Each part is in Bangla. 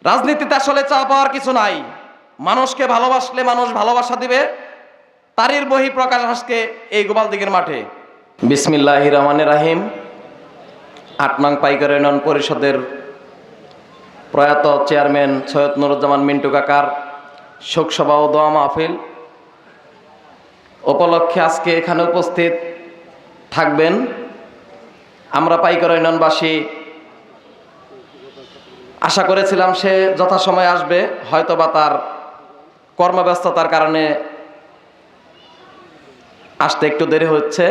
রাজনীতিতে আসলে চা পাওয়ার কিছু নাই। মানুষকে ভালোবাসলে মানুষ ভালোবাসা দিবে, তারই বহিঃপ্রকাশ আজকে এই গোপালদিঘির মাঠে। বিসমিল্লাহির রহমানির রহিম। ৮ নং পাইকারি ইউনিয়ন পরিষদের প্রয়াত চেয়ারম্যান সৈয়দ নুরুজ্জামান মিন্টু কাকার শোকসভা ও দোয়া মাহফিল উপলক্ষে আজকে এখানে উপস্থিত থাকবেন। আমরা পাইকারি ইউনিয়নবাসী আশা করেছিলাম সে যথাসময়ে আসবে, হয়তোবা তার কর্মব্যস্ততার কারণে আসতে একটু দেরি হচ্ছে।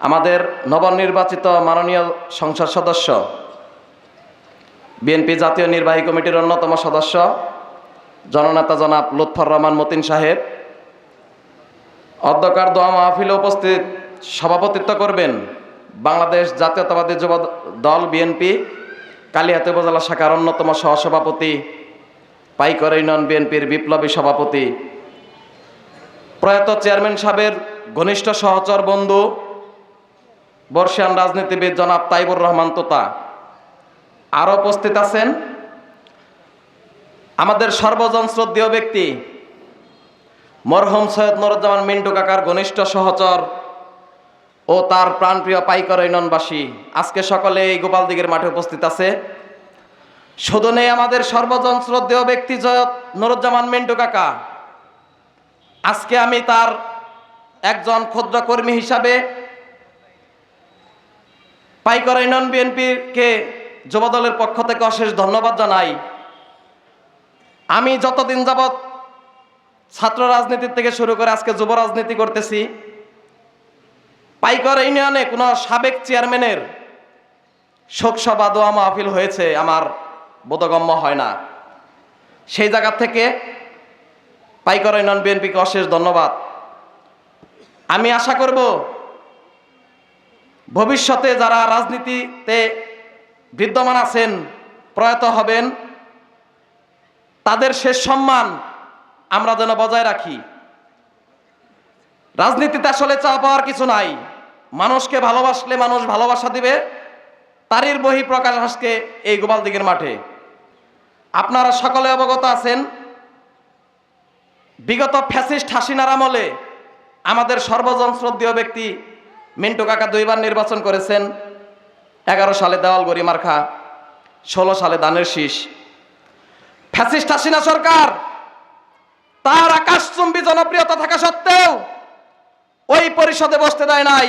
আমাদের নবনির্বাচিত মাননীয় সংসদ সদস্য, বিএনপি জাতীয় নির্বাহী কমিটির অন্যতম সদস্য জননেতা জনাব লুৎফর রহমান মতিন সাহেব অধ্যকার দোয়া মাহফিলে উপস্থিত সভাপতিত্ব করবেন বাংলাদেশ জাতীয়তাবাদী যুব দল বিএনপি কালিয়াতি উপজেলা শাখার অন্যতম সহসভাপতি, পাইকারি ইউনিয়ন বিএনপির বিপ্লবী সভাপতি, প্রয়াত চেয়ারম্যান সাহেবের ঘনিষ্ঠ সহচর বন্ধু, বর্ষিয়ান রাজনীতিবিদ জনাব তাইবুর রহমান তোতা। আরও উপস্থিত আছেন আমাদের সর্বজন শ্রদ্ধেয় ব্যক্তি মরহুম সৈয়দ নুরুজ্জামান মিন্টু কাকার ঘনিষ্ঠ সহচর ও তার প্রাণপ্রিয় পাইকারি ইউনিয়নবাসী। আজকে সকলে এই গোপালদিঘির মাঠে উপস্থিত আছে। শুধু নেই আমাদের সর্বজন শ্রদ্ধেয় ব্যক্তি সৈয়দ নুরুজ্জামান মিন্টু কাকা। আজকে আমি তার একজন ক্ষুদ্র কর্মী হিসাবে পাইকারি ইউনিয়ন বিএনপিকে যুবদলের পক্ষ থেকে অশেষ ধন্যবাদ জানাই। আমি যতদিন যাবৎ ছাত্র রাজনীতি থেকে শুরু করে আজকে যুব রাজনীতি করতেছি, পাইকারি ইউনিয়নে কোনো সাবেক চেয়ারম্যানের শোকসভা দোয়া মাহফিল হয়েছে আমার বোধগম্য হয় না। সেই জায়গা থেকে পাইকারি ইউনিয়ন বিএনপিকে অশেষ ধন্যবাদ। আমি আশা করব ভবিষ্যতে যারা রাজনীতিতে বিদ্যমান আছেন, প্রয়াত হবেন, তাদের শেষ সম্মান আমরা যেন বজায় রাখি। রাজনীতিতে আসলে চা পাওয়ার কিছু নাই। মানুষকে ভালোবাসলে মানুষ ভালোবাসা দিবে, তারই বহিঃপ্রকাশ আজকে এই গোপালদিঘির মাঠে। আপনারা সকলে অবগত আছেন, বিগত ফ্যাসিস্ট হাসিনার আমলে আমাদের সর্বজন শ্রদ্ধেয় ব্যক্তি মিন্টু কাকা 2 বার নির্বাচন করেছেন। 11 সালে দেওয়ালগড়ি মার্কা, 16 সালে দানের শীষ। ফ্যাসিস্ট হাসিনা সরকার তার আকাশচুম্বী জনপ্রিয়তা থাকা সত্ত্বেও ওই পরিষদে বসতে দেয় নাই।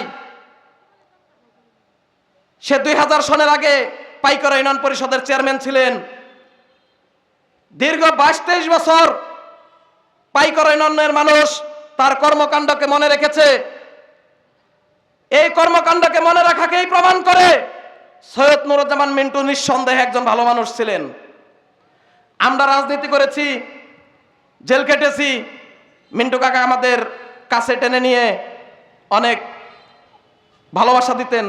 সে 2000 সনের আগে পাইকারি ইউনিয়ন পরিষদের চেয়ারম্যান ছিলেন। দীর্ঘ 22-23 বছর পাইকারি ইউনিয়নের মানুষ তার কর্মকাণ্ডকে মনে রেখেছে। এই কর্মকাণ্ডকে মনে রাখাকেই প্রমাণ করে সৈয়দ নুরুজ্জামান মিন্টু নিঃসন্দেহে একজন ভালো মানুষ ছিলেন। আমরা রাজনীতি করেছি, জেল কেটেছি। মিন্টু কাকা আমাদের কাছে টেনে নিয়ে অনেক ভালোবাসা দিতেন।